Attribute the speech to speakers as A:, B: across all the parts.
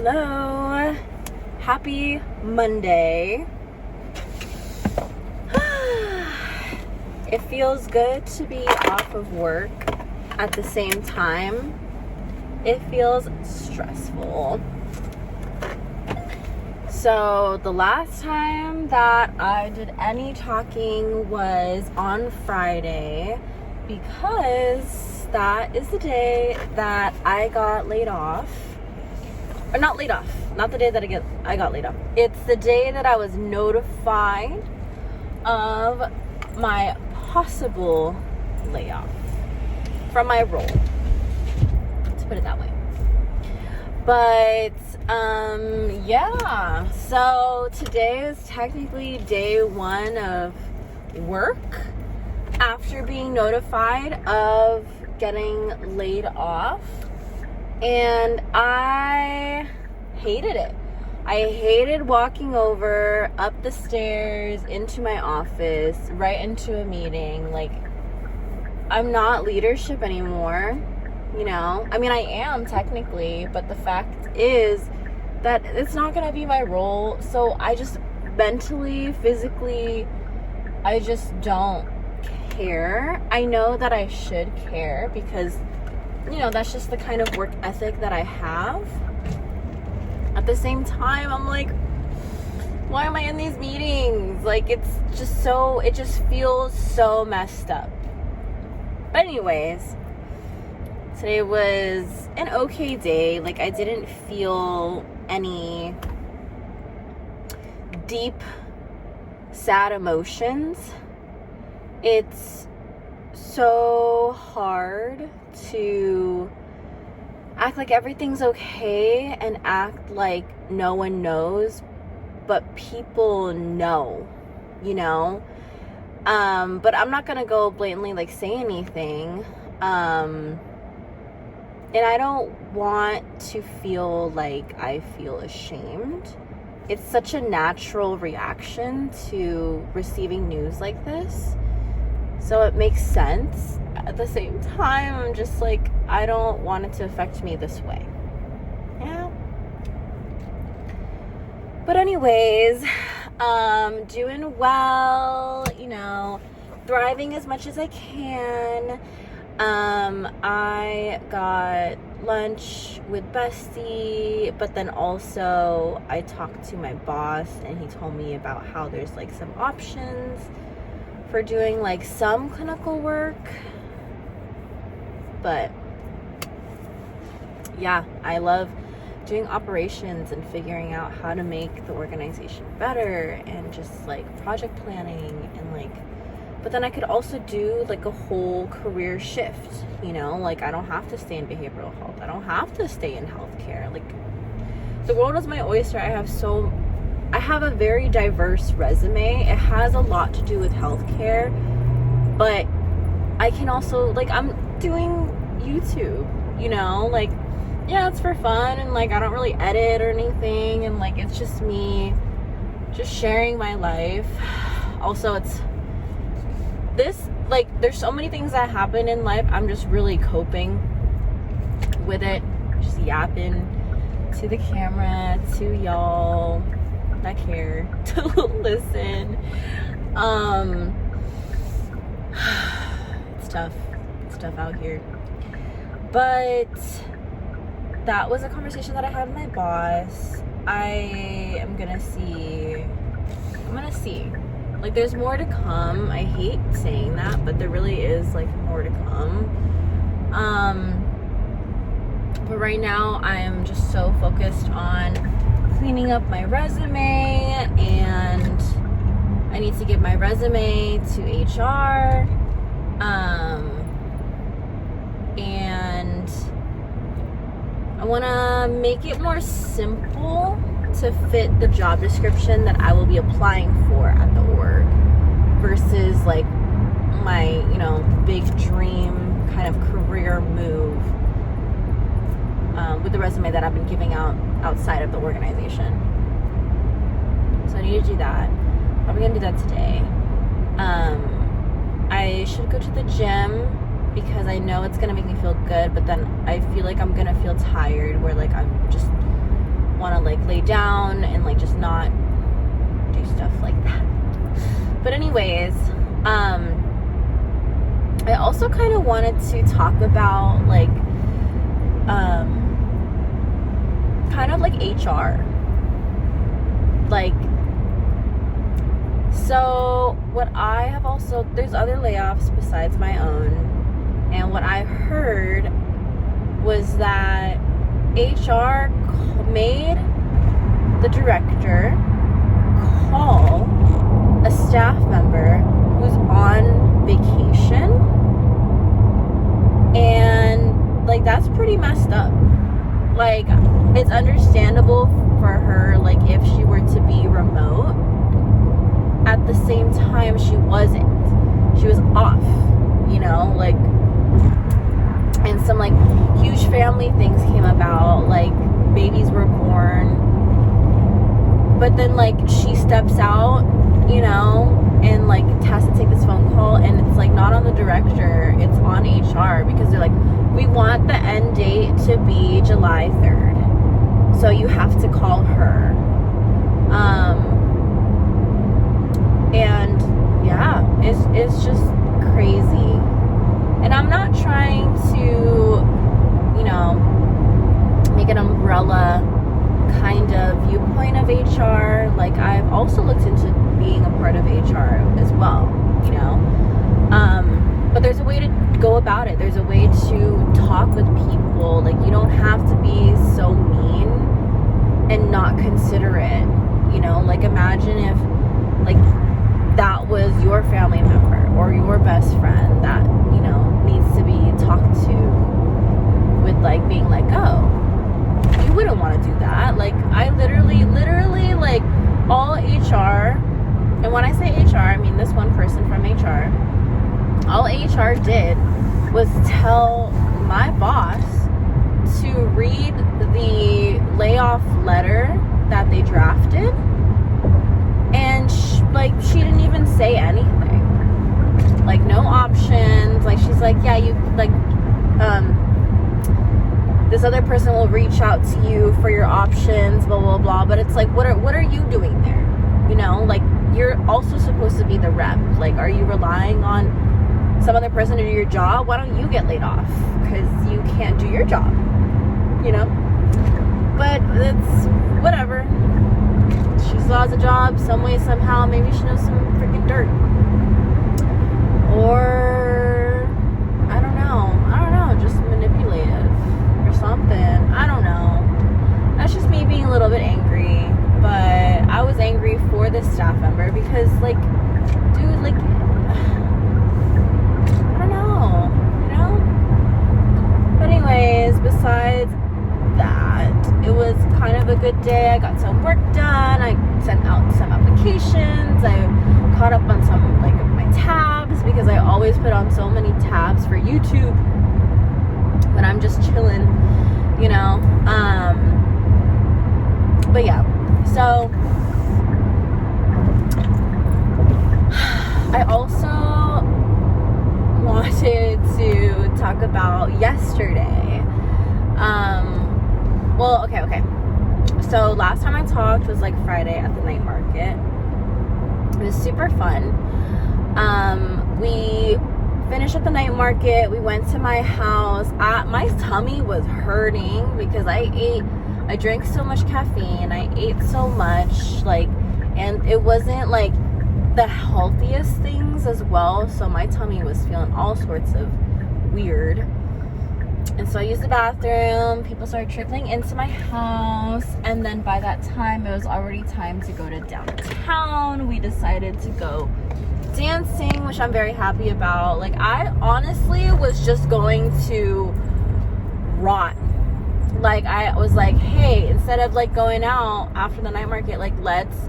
A: Hello. Happy Monday. It feels good to be off of work. At the same time, it feels stressful. So the last time that I did any talking was on Friday, because that is the day that I got laid off. Or not laid off, not the day that I got laid off. It's the day that I was notified of my possible layoff from my role, to put it that way. But yeah, so today is technically day one of work after being notified of getting laid off. And I hated it. I hated walking over, up the stairs, into my office, right into a meeting. Like, I'm not leadership anymore, you know? I mean, I am technically, but the fact is that it's not gonna be my role. So I just mentally, physically, I just don't care. I know that I should care because, you know, that's just the kind of work ethic that I have. At the same time, I'm like, why am I in these meetings? Like, it just feels so messed up. But anyways, today was an okay day. Like, I didn't feel any deep, sad emotions. It's so hard to act like everything's okay and act like no one knows, but people know, you know? But I'm not gonna go blatantly like say anything. And I don't want to feel like I feel ashamed. It's such a natural reaction to receiving news like this. So it makes sense. At the same time, I'm just like, I don't want it to affect me this way. Yeah. But anyways, doing well, you know, thriving as much as I can. I got lunch with Bestie, but then also I talked to my boss and he told me about how there's like some options for doing like some clinical work. But yeah, I love doing operations and figuring out how to make the organization better and just like project planning and like, but then I could also do like a whole career shift, you know, like I don't have to stay in behavioral health. I don't have to stay in healthcare. Like, the world is my oyster. I have a very diverse resume. It has a lot to do with healthcare, but I can also, like, I'm doing YouTube, you know, like, yeah, it's for fun, and like I don't really edit or anything, and like it's just me just sharing my life. Also, it's this, like, there's so many things that happen in life. I'm just really coping with it, just yapping to the camera, to y'all that care to listen. It's tough out here. But that was a conversation that I had with my boss. I'm gonna see. Like, there's more to come. I hate saying that, but there really is like more to come. But right now I am just so focused on cleaning up my resume, and I need to give my resume to HR. And I want to make it more simple to fit the job description that I will be applying for at the org versus like my, you know, big dream kind of career move with the resume that I've been giving out outside of the organization. So I need to do that. Probably gonna do that today. I should go to the gym because I know it's gonna make me feel good, but then I feel like I'm gonna feel tired, where like I'm just like lay down and like just not do stuff like that. But anyways, I also kind of wanted to talk about like kind of like HR. Like, so what I have also, there's other layoffs besides my own, and what I heard was that HR made the director call a staff member who's on vacation, and like that's pretty messed up. Like, it's understandable for her, like if she were to be remote. At the same time, she wasn't. She was off, you know, like, and some like huge family things came about, like babies were born, but then like she steps out, you know, and like has to take this phone call, and it's like not on the director, it's on HR, because they're like, we want the end date to be July 3rd, so you have to call her. And yeah, it's just crazy. And I'm not trying to, you know, make an umbrella kind of viewpoint of HR. Like, I've also looked into being a part of HR as well, you know. But there's a way to go about it. There's a way to talk with people. Like, you don't have to be so mean and not considerate, you know. Like, imagine if, like, that was your family member or your best friend that, you know, needs to be talked to with like being let go. You wouldn't want to do that. Like, I literally like all HR, and when I say HR, I mean this one person from HR. All HR did was tell my boss to read the layoff letter that they drafted, and she didn't even say anything. Like, no options. Like, she's like, yeah, you, like, this other person will reach out to you for your options, blah, blah, blah. But it's like, what are you doing there? You know, like, you're also supposed to be the rep. Like, are you relying on some other person to do your job? Why don't you get laid off? Because you can't do your job, you know? But it's whatever. She still has a job some way, somehow. Maybe she knows some freaking dirt. Or, I don't know, just manipulative or something. I don't know. That's just me being a little bit angry. But I was angry for this staff member because, like, dude, like, I don't know, you know? But anyways, besides that, it was kind of a good day. I got some work done. I sent out some applications. I caught up on some, like, my tabs, because I always put on so many tabs for YouTube when I'm just chilling, you know. But yeah, so I also wanted to talk about yesterday. Well, okay. So last time I talked was like Friday at the night market. It was super fun. We finished at the night market. We went to my house. My tummy was hurting because I drank so much caffeine. I ate so much, like, and it wasn't like the healthiest things as well. So my tummy was feeling all sorts of weird. And so I used the bathroom. People started trickling into my house. And then by that time, it was already time to go to downtown. We decided to go dancing, which I'm very happy about. Like, I honestly was just going to rot. Like, I was like, hey, instead of like going out after the night market, like, let's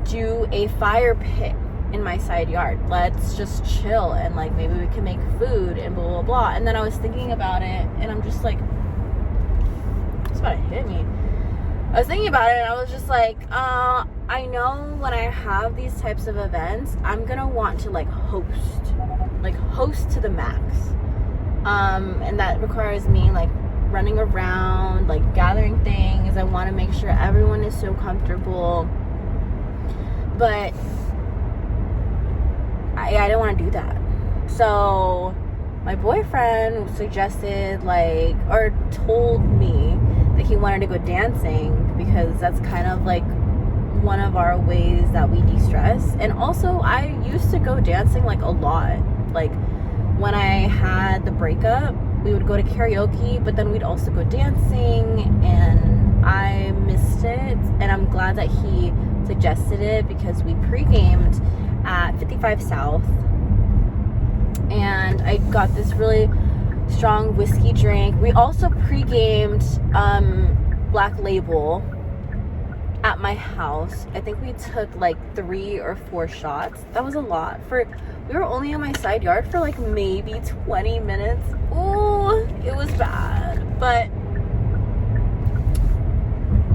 A: do a fire pit in my side yard. Let's just chill, and like maybe we can make food and blah blah blah. And then I was thinking about it, and I'm just like, it's about to hit me. I was thinking about it, and I was just like, I know when I have these types of events, I'm gonna want to like host to the max, and that requires me like running around, like gathering things. I want to make sure everyone is so comfortable. But I didn't want to do that. So my boyfriend suggested, like, or told me that he wanted to go dancing because that's kind of like one of our ways that we de-stress. And also, I used to go dancing like a lot. Like when I had the breakup, we would go to karaoke, but then we'd also go dancing, and I missed it. And I'm glad that he suggested it because we pre-gamed at 55 South, and I got this really strong whiskey drink. We also pre-gamed Black Label at my house. I think we took like 3 or 4 shots. That was a lot. We were only in my side yard for like maybe 20 minutes. Ooh, it was bad. But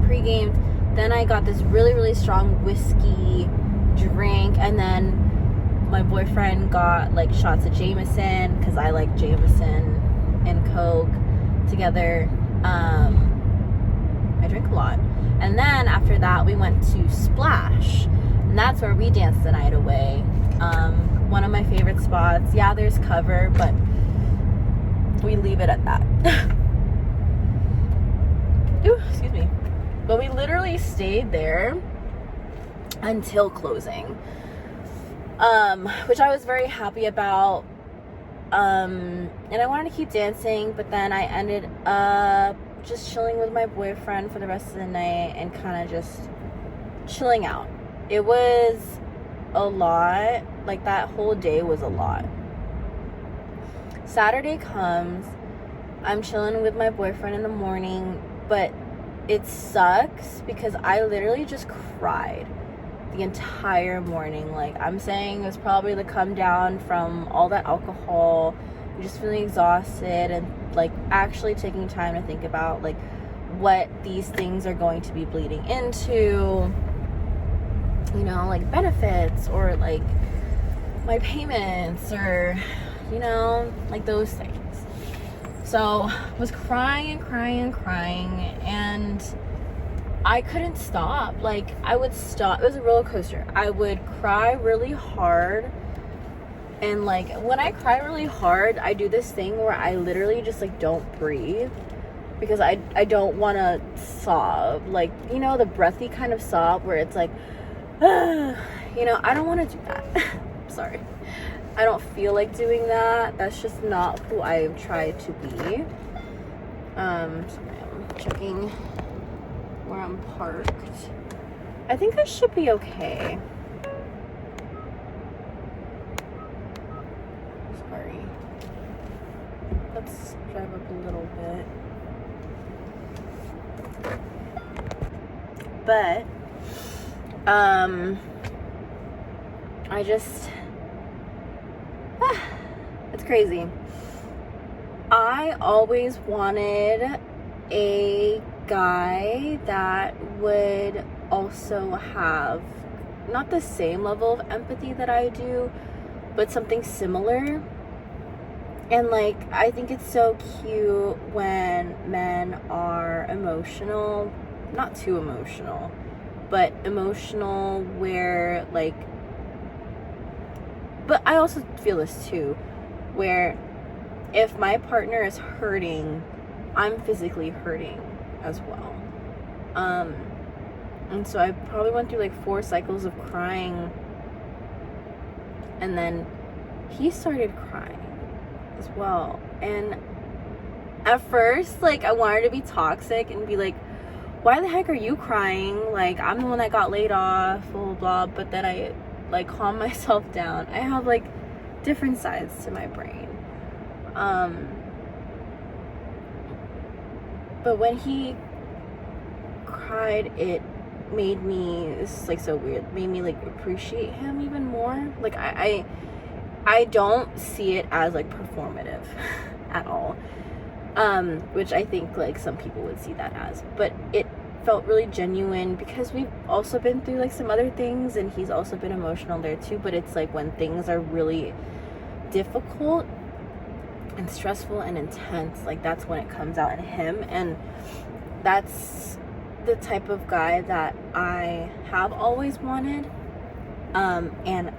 A: pre-gamed. Then I got this really, really strong whiskey drink, and then my boyfriend got like shots of Jameson because I like Jameson and Coke together. I drink a lot. And then after that, we went to Splash, and that's where we danced the night away. One of my favorite spots. Yeah, there's cover, but we leave it at that. Ooh, excuse me. But we literally stayed there until closing, which I was very happy about. And I wanted to keep dancing, but then I ended up just chilling with my boyfriend for the rest of the night and kind of just chilling out. It was a lot. Like, that whole day was a lot. Saturday comes, I'm chilling with my boyfriend in the morning, but it sucks because I literally just cried the entire morning. Like, I'm saying it was probably the come down from all that alcohol, just feeling exhausted, and like actually taking time to think about like what these things are going to be bleeding into, you know, like benefits or like my payments or, you know, like those things. So was crying and I couldn't stop. Like, I would stop. It was a roller coaster. I would cry really hard, and like when I cry really hard, I do this thing where I literally just like don't breathe because I don't want to sob. Like, you know, the breathy kind of sob where it's like, you know, I don't want to do that. Sorry. I don't feel like doing that. That's just not who I've tried to be. Sorry, I'm checking where I'm parked. I think I should be okay. Sorry. Let's drive up a little bit. But, I just... it's crazy. I always wanted a guy that would also have not the same level of empathy that I do, but something similar. And like, I think it's so cute when men are emotional, not too emotional, but emotional where like, but I also feel this too, where if my partner is hurting, I'm physically hurting as well. And so I probably went through like 4 cycles of crying, and then he started crying as well. And at first, like, I wanted to be toxic and be like, why the heck are you crying? Like, I'm the one that got laid off, blah, blah, blah. But then I like calm myself down. I have like different sides to my brain. But when he cried, it made me, this is like so weird, made me like appreciate him even more. Like I don't see it as like performative at all. Which I think like some people would see that as, but it felt really genuine because we've also been through like some other things, and he's also been emotional there too. But it's like when things are really difficult, and stressful and intense, like that's when it comes out in him. And that's the type of guy that I have always wanted, and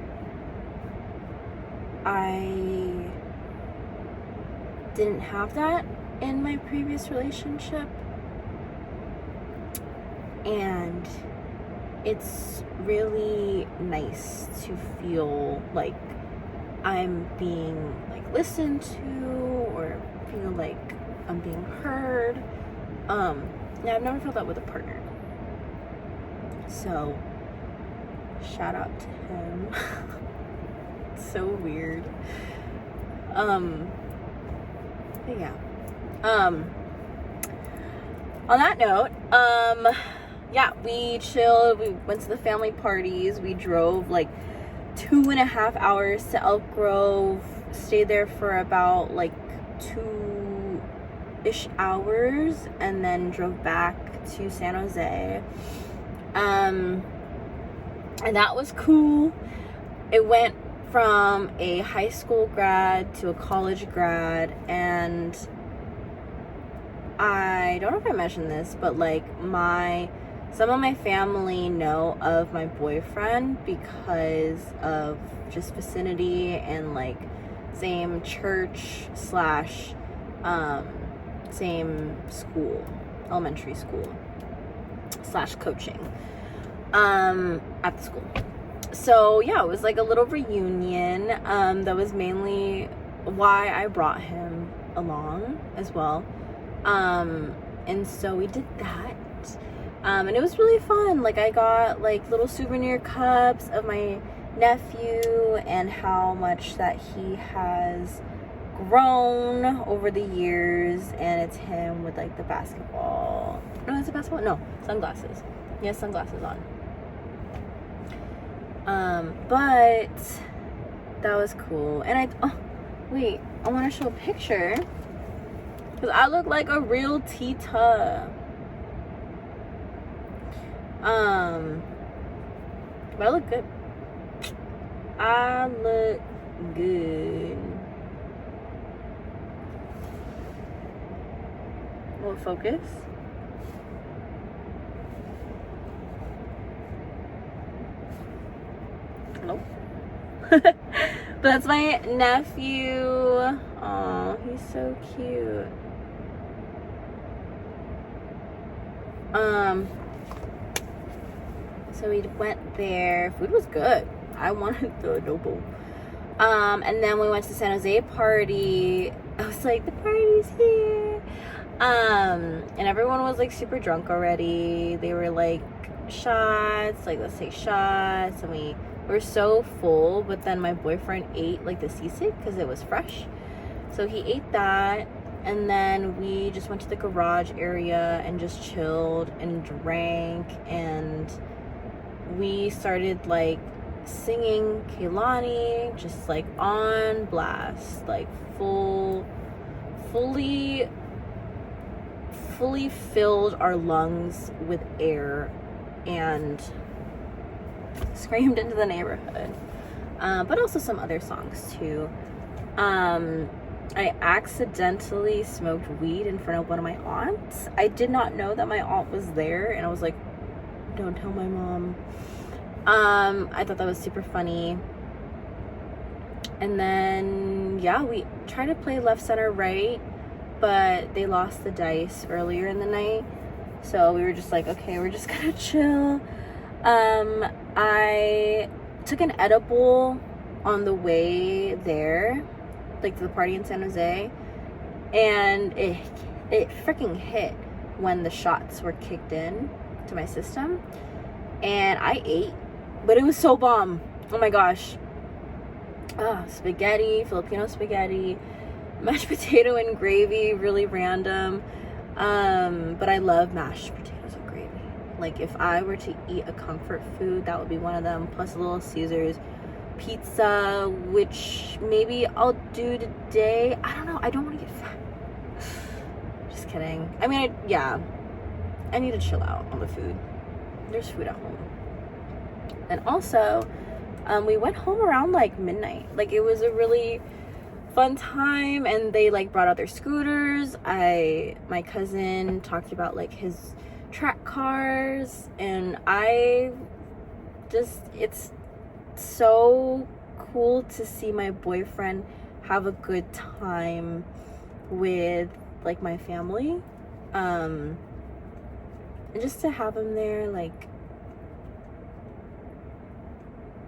A: I didn't have that in my previous relationship, and it's really nice to feel like I'm being like listened to, or feel like I'm being heard. Yeah, I've never felt that with a partner. So shout out to him. It's so weird. But yeah. On that note, yeah, we chilled. We went to the family parties. We drove like 2.5 hours to Elk Grove. Stayed there for about like 2-ish hours, and then drove back to San Jose. And that was cool. It went from a high school grad to a college grad, and I don't know if I mentioned this, but like some of my family know of my boyfriend because of just vicinity and like same church / same school, elementary school / coaching at the school. So yeah, it was like a little reunion. That was mainly why I brought him along as well. And so we did that. And it was really fun. Like I got like little souvenir cups of my nephew and how much that he has grown over the years. And it's him with like the basketball. No, it's a basketball? No, sunglasses. He has sunglasses on. But that was cool. And wait, I want to show a picture. Because I look like a real Tita. But I look good. I look good. Will it focus? Nope. But that's my nephew. Oh, he's so cute. So we went there. Food was good. I wanted the adobo. And then we went to San Jose party. I was like, the party's here. And everyone was like super drunk already. They were like, shots, like let's take shots. And we were so full, but then my boyfriend ate like the sisig because it was fresh. So he ate that. And then we just went to the garage area and just chilled and drank. And we started like singing Kehlani, just like on blast, like fully filled our lungs with air and screamed into the neighborhood. But also some other songs too. I accidentally smoked weed in front of one of my aunts. I did not know that my aunt was there, and I was like, don't tell my mom. I thought that was super funny. And then yeah, we tried to play left, center, right, but they lost the dice earlier in the night, so we were just like, okay, we're just gonna chill. I took an edible on the way there, like to the party in San Jose, and it freaking hit when the shots were kicked in to my system, and I ate, but it was so bomb. Oh my gosh. Spaghetti, Filipino spaghetti, mashed potato and gravy, really random, but I love mashed potatoes and gravy. Like if I were to eat a comfort food, that would be one of them, plus a Little Caesars pizza, which maybe I'll do today. I don't know, I don't want to get fat. Just kidding. I mean, I need to chill out on the food. There's food at home. And also, we went home around like midnight. Like it was a really fun time. And they like brought out their scooters. My cousin talked about like his track cars, and it's so cool to see my boyfriend have a good time with like my family, and just to have him there, like,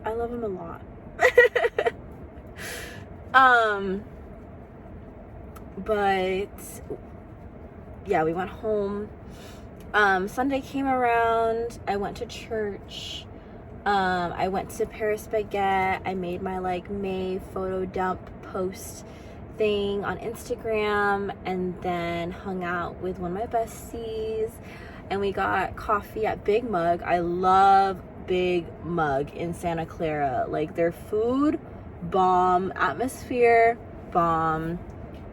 A: I love him a lot. But yeah, we went home. Sunday came around, I went to church. I went to Paris Baguette. I made my like May photo dump post thing on Instagram, and then hung out with one of my besties, and we got coffee at Big Mug. I love Big Mug in Santa Clara. Like, their food bomb, atmosphere bomb,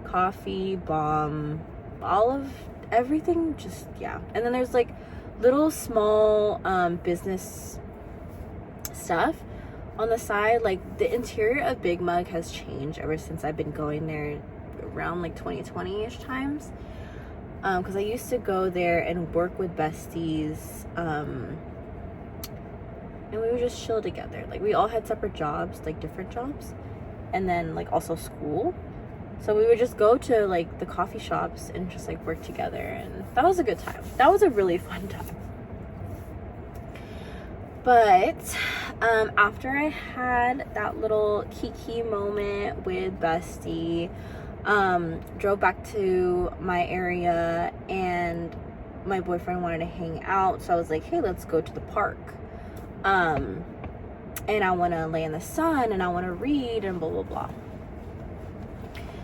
A: coffee bomb, all of everything, just yeah. And then there's like little small business stuff on the side. Like, the interior of Big Mug has changed ever since I've been going there around like 2020-ish times, because I used to go there and work with besties, and we would just chill together. Like, we all had separate jobs, like different jobs, and then like also school, so we would just go to like the coffee shops and just like work together, and that was a good time. That was a really fun time. But after I had that little kiki moment with bestie, drove back to my area, and my boyfriend wanted to hang out, so I was like, hey, let's go to the park, and I want to lay in the sun, and I want to read, and blah blah blah.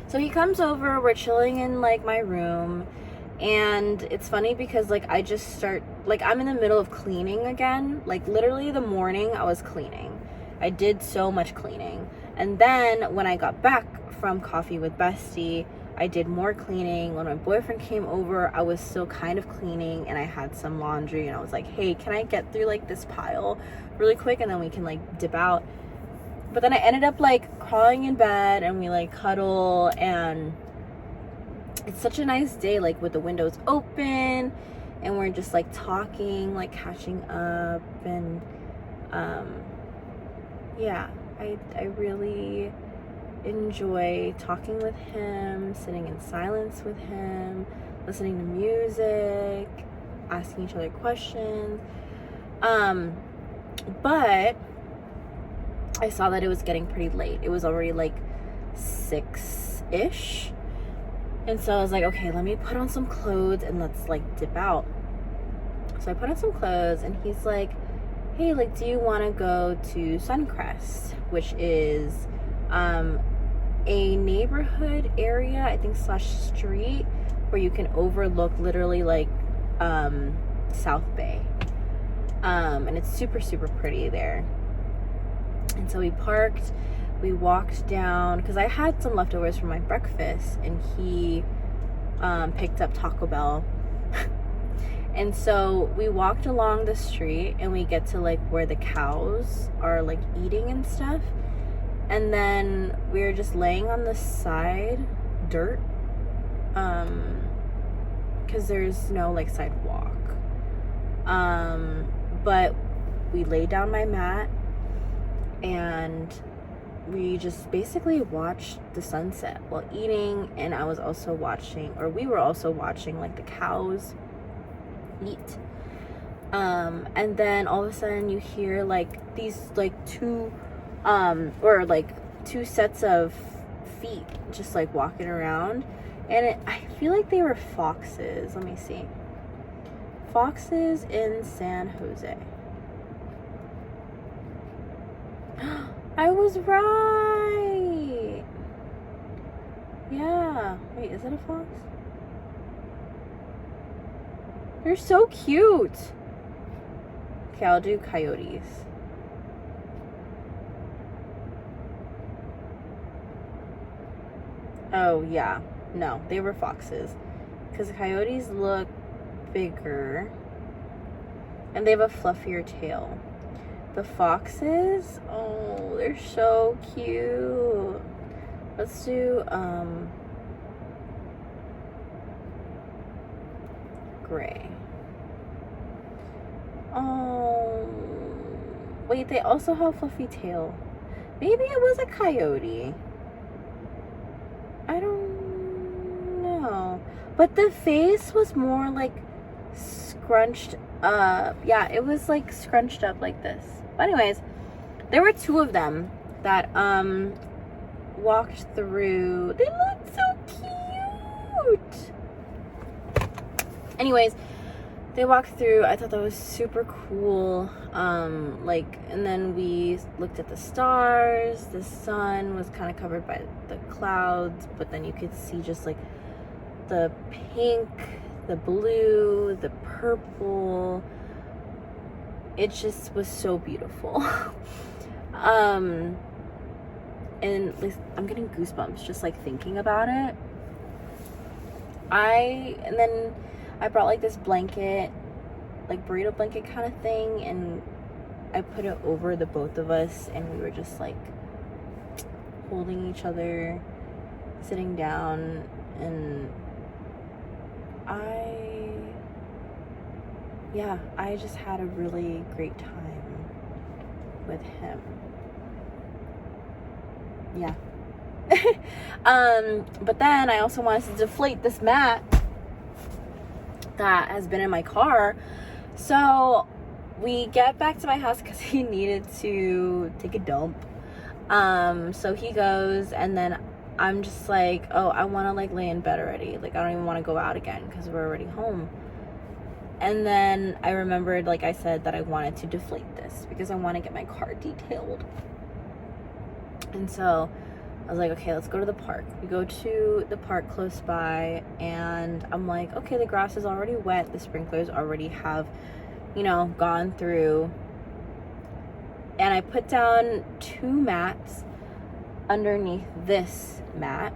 A: So he comes over, we're chilling in like my room, and it's funny because like I just start, like, I'm in the middle of cleaning again. Like, literally the morning I was cleaning. I did so much cleaning. And then when I got back from coffee with bestie, I did more cleaning. When my boyfriend came over, I was still kind of cleaning, and I had some laundry, and I was like, hey, can I get through like this pile really quick, and then we can like dip out. But then I ended up like crawling in bed, and we like cuddle, and it's such a nice day, like with the windows open, and we're just like talking, like catching up, and yeah, I really enjoy talking with him, sitting in silence with him, listening to music, asking each other questions. But I saw that it was getting pretty late. It was already like 6-ish. And so I was like, okay, let me put on some clothes and let's like dip out. So I put on some clothes, and he's like, hey, like, do you want to go to Suncrest, which is a neighborhood area, I think, / street, where you can overlook literally like South Bay, and it's super super pretty there. And so we parked, we walked down, because I had some leftovers from my breakfast, and he picked up Taco Bell. And so we walked along the street, and we get to like where the cows are like eating and stuff. And then we were just laying on the side, dirt, because there's no like sidewalk. But we laid down my mat, and we just basically watched the sunset while eating. And I was also watching, or we were also watching, like the cows eat. And then all of a sudden you hear like these like two sets of feet just like walking around, and I feel like they were foxes. Let me see. Foxes in San Jose. I was right. Yeah. Wait, is it a fox? They're so cute. Okay, I'll do coyotes. Oh, yeah. No, they were foxes. Because the coyotes look bigger, and they have a fluffier tail. The foxes, oh, they're so cute. Let's do gray. Oh, wait, they also have fluffy tail. Maybe it was a coyote. I don't know. But the face was more like scrunched up. Yeah, it was like scrunched up like this. But anyways, there were two of them that walked through. They looked so cute. Anyways, they walked through. I thought that was super cool. And then we looked at the stars. The sun was kind of covered by the clouds, but then you could see just like the pink, the blue, the purple. It just was so beautiful. And I'm getting goosebumps just like thinking about it. And then I brought like this blanket, like burrito blanket kind of thing, and I put it over the both of us, and we were just like holding each other, sitting down, and I just had a really great time with him. Yeah. But then I also wanted to deflate this mat that has been in my car. So we get back to my house because he needed to take a dump. So he goes, and then I'm just like, oh, I want to like lay in bed already. Like, I don't even want to go out again because we're already home. And then I remembered, like I said, that I wanted to deflate this because I want to get my car detailed. And so I was like, okay, let's go to the park. We go to the park close by, and I'm like, okay, the grass is already wet. The sprinklers already have, gone through. And I put down 2 mats underneath this mat.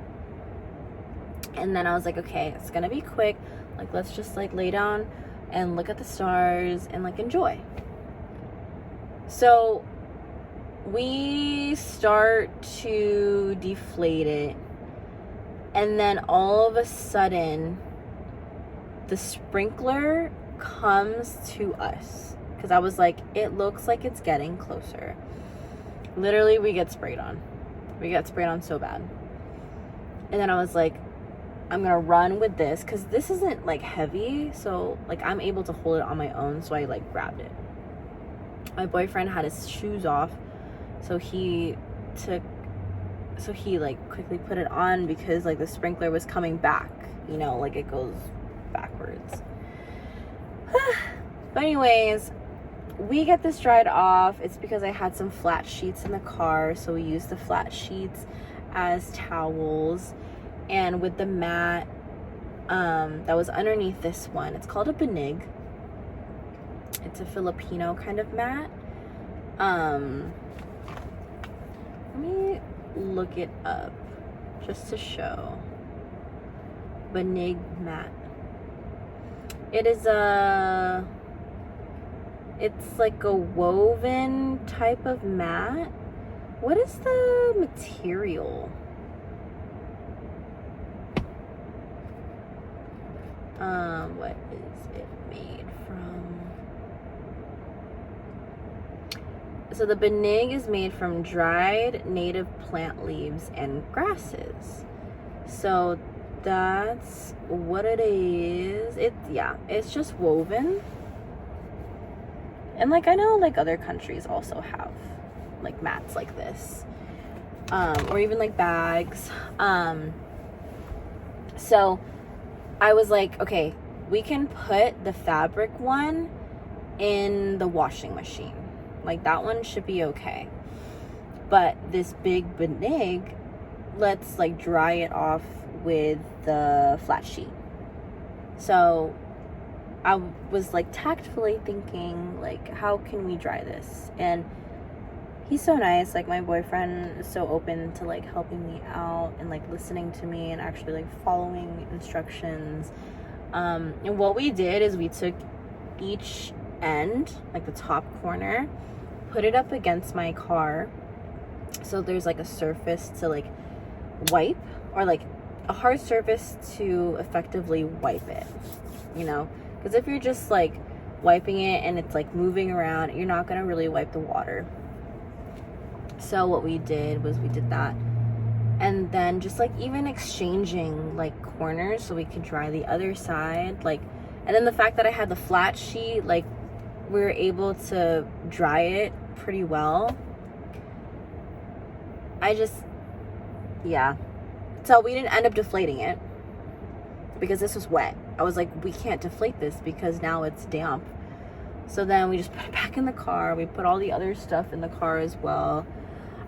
A: And then I was like, okay, it's gonna be quick. Like, let's just like lay down and look at the stars and like enjoy. So we start to deflate it, and then all of a sudden the sprinkler comes to us, because I was like, it looks like it's getting closer. Literally, we get sprayed on so bad. And then I was like, I'm gonna run with this, because this isn't like heavy, so like I'm able to hold it on my own. So I like grabbed it. My boyfriend had his shoes off, so he like quickly put it on, because like the sprinkler was coming back, like it goes backwards. But anyways, we get this dried off. It's because I had some flat sheets in the car, so we used the flat sheets as towels. And with the mat that was underneath this one, it's called a banig. It's a Filipino kind of mat. Let me look it up just to show. Banig mat. It's like a woven type of mat. What is the material? What is it made from? So the banig is made from dried native plant leaves and grasses. So that's what it is. It's just woven. And like, I know like other countries also have like mats like this, or even like bags. So I was like, okay, we can put the fabric one in the washing machine. Like, that one should be okay. But this big banig, let's like dry it off with the flat sheet. So I was like tactfully thinking, like, how can we dry this? And he's so nice. Like, my boyfriend is so open to like helping me out and like listening to me and actually like following instructions. And what we did is we took each end, like the top corner, put it up against my car, so there's like a surface to like wipe, or like a hard surface to effectively wipe it, you know, because if you're just like wiping it and it's like moving around, you're not going to really wipe the water. So what we did was we did that, and then just like even exchanging like corners so we could dry the other side, like, and then the fact that I had the flat sheet, like we were able to dry it pretty well. Yeah. So we didn't end up deflating it because this was wet. I was like, we can't deflate this because now it's damp. So then we just put it back in the car. We put all the other stuff in the car as well.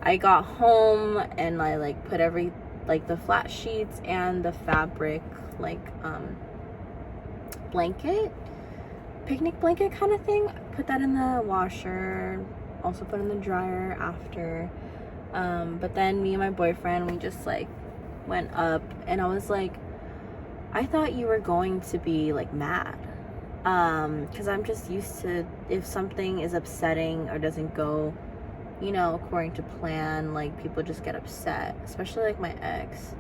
A: I got home and I like put the flat sheets and the fabric like blanket, picnic blanket kind of thing, put that in the washer, also put in the dryer after. But then me and my boyfriend, we just like went up, and I was like, I thought you were going to be like mad, because I'm just used to, if something is upsetting or doesn't go, you know, according to plan, like people just get upset, especially like my ex.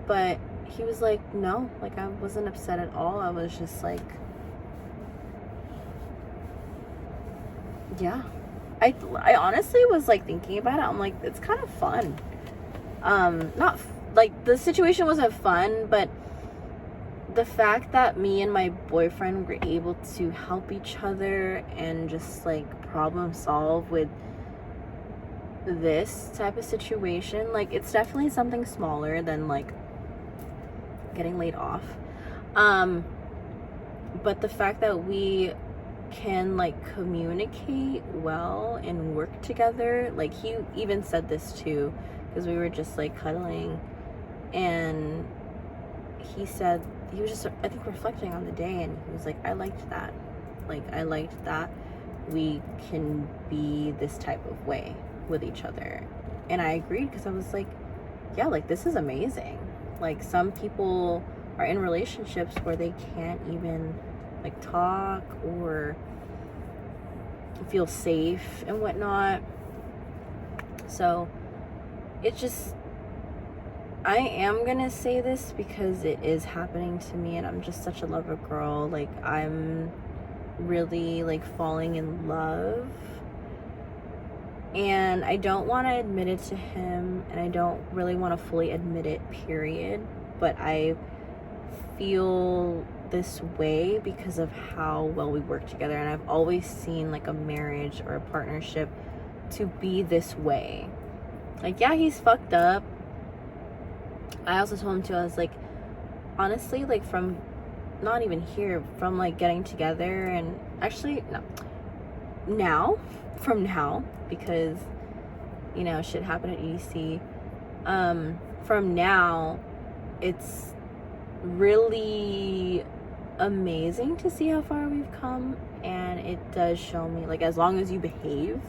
A: But he was like, no, like I wasn't upset at all. I was just like, yeah. I honestly was like thinking about it. I'm like, it's kind of fun. Not like the situation wasn't fun, but the fact that me and my boyfriend were able to help each other and just like problem solve with this type of situation, like it's definitely something smaller than like getting laid off. But the fact that we can like communicate well and work together, like he even said this too, because we were just like cuddling, and he said, he was just, I think, reflecting on the day, and he was like, I liked that we can be this type of way with each other. And I agreed, because I was like, yeah, like this is amazing. Like some people are in relationships where they can't even like talk or feel safe and whatnot. So it's just, I am gonna say this because it is happening to me, and I'm just such a lover girl. Like I'm really like falling in love, and I don't want to admit it to him, and I don't really want to fully admit it, period. But I feel this way because of how well we work together, and I've always seen like a marriage or a partnership to be this way. Like, yeah, he's fucked up. I also told him too, I was like, honestly, like from not even here, from like getting together, and actually from now, because you know shit happened at EDC. From now, it's really amazing to see how far we've come, and it does show me, like, as long as you behave,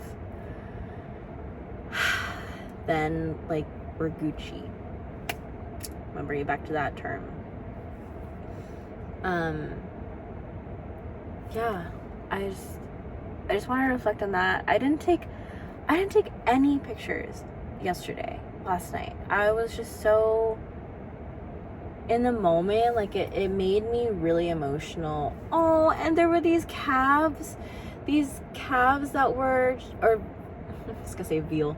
A: then like we're Gucci. I'm gonna bring it back to that term. Yeah, I just want to reflect on that. I didn't take any pictures last night. I was just so in the moment, like it made me really emotional. Oh, and there were these calves that were, or I was gonna say veal,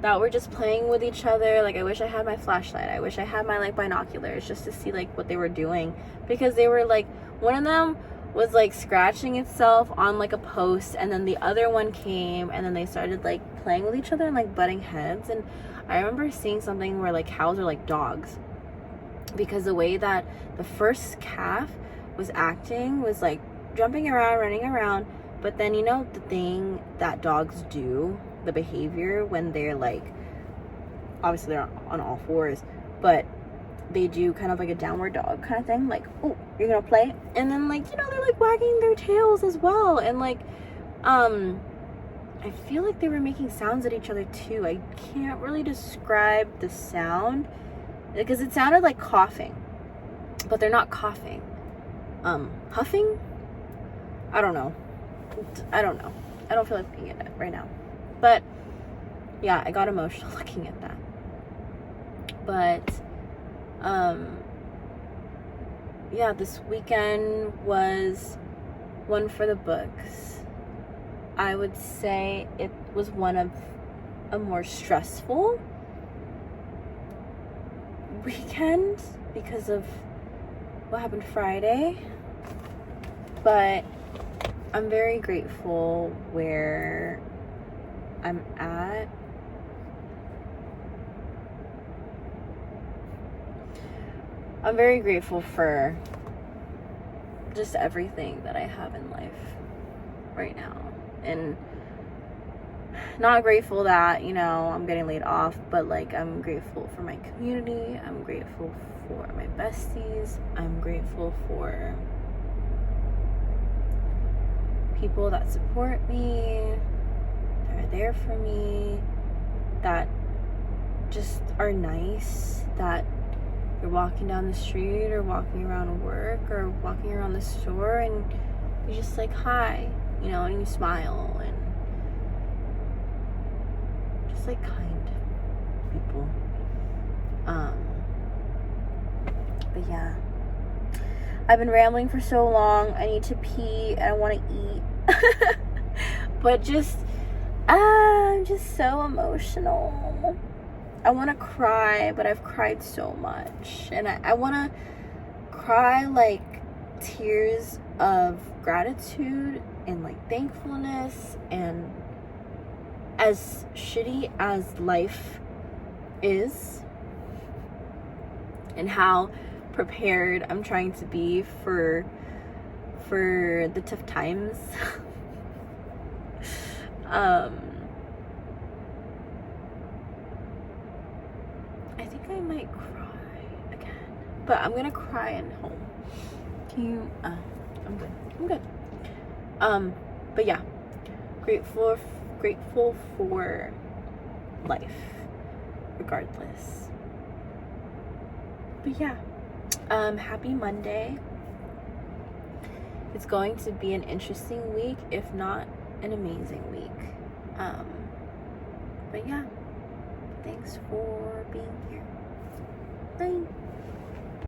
A: that were just playing with each other. Like I wish I had my flashlight. I wish I had my like binoculars just to see like what they were doing, because they were like, one of them was like scratching itself on like a post, and then the other one came, and then they started like playing with each other and like butting heads. And I remember seeing something where like cows are like dogs, because the way that the first calf was acting was like jumping around, running around, but then, you know, the thing that dogs do, the behavior when they're like, obviously they're on all fours, but they do kind of like a downward dog kind of thing, like, oh, you're gonna play, and then like, you know, they're like wagging their tails as well, and like I feel like they were making sounds at each other too. I can't really describe the sound because it sounded like coughing, but they're not coughing. Huffing? I don't know. I don't feel like looking at it right now. But yeah, I got emotional looking at that. But yeah, this weekend was one for the books. I would say it was one of a more stressful weekend because of what happened Friday. But I'm very grateful where I'm at. I'm very grateful for just everything that I have in life right now. And not grateful that, I'm getting laid off, but like I'm grateful for my community. I'm grateful for my besties. I'm grateful for people that support me, that are there for me, that just are nice, that you're walking down the street or walking around work or walking around the store and you're just like, hi, and you smile, and just like kind people. But yeah, I've been rambling for so long. I need to pee and I want to eat. But I'm just so emotional. I want to cry, but I've cried so much. And I want to cry like tears of gratitude and like thankfulness. And as shitty as life is and how prepared I'm trying to be for the tough times, I think I might cry again, but I'm gonna cry at home. I'm good. But yeah, grateful for life regardless. But yeah, happy Monday. It's going to be an interesting week, if not an amazing week. But yeah, thanks for being here. Bye.